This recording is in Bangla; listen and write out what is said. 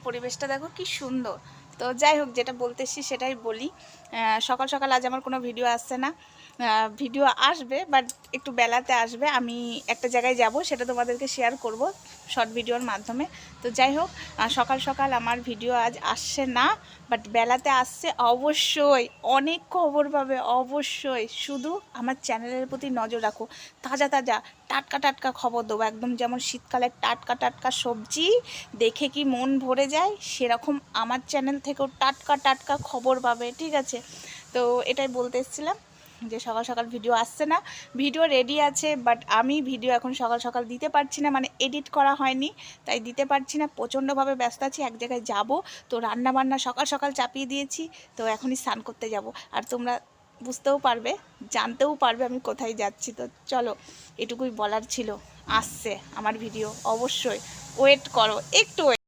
পরিবেশটা দেখো কি সুন্দর। তো যাই হোক, যেটা বলতে এসেছি সেটাই বলি। সকাল সকাল আজ আমার কোনো ভিডিও আসছে না, ভিডিও আসবে বাট একটু বেলাতে আসবে। আমি একটা জায়গায় যাব, সেটা তোমাদেরকে শেয়ার করব শর্ট ভিডিওর মাধ্যমে। তো যাই হোক, সকাল সকাল আমার ভিডিও আজ আসছে না, বাট বেলাতে আসছে অবশ্যই। অনেক খবর পাবে অবশ্যই। শুধু আমার চ্যানেলের প্রতি নজর রাখো, তাজা তাজা টাটকা টাটকা খবর দেবো, একদম যেমন শীতকালের টাটকা টাটকা সবজি দেখে কি মন ভরে যায়, সেরকম আমার চ্যানেল থেকেও টাটকা টাটকা খবর পাবে, ঠিক আছে? তো এটাই বলতে এসেছিলাম যে সকাল সকাল ভিডিও আসছে না। ভিডিও রেডি আছে, বাট আমি ভিডিও এখন সকাল সকাল দিতে পারছি না, মানে এডিট করা হয়নি তাই দিতে পারছি না। প্রচণ্ডভাবে ব্যস্ত আছি, এক জায়গায় যাব, তো রান্না বান্না সকাল সকাল চাপিয়ে দিয়েছি। তো এখনই স্নান করতে যাব, আর তোমরা বুঝতেও পারবে, জানতেও পারবে আমি কোথায় যাচ্ছি। তো চলো, এটুকুই বলার ছিল। আসছে আমার ভিডিও, অবশ্যই ওয়েট করো, একটু ওয়েট।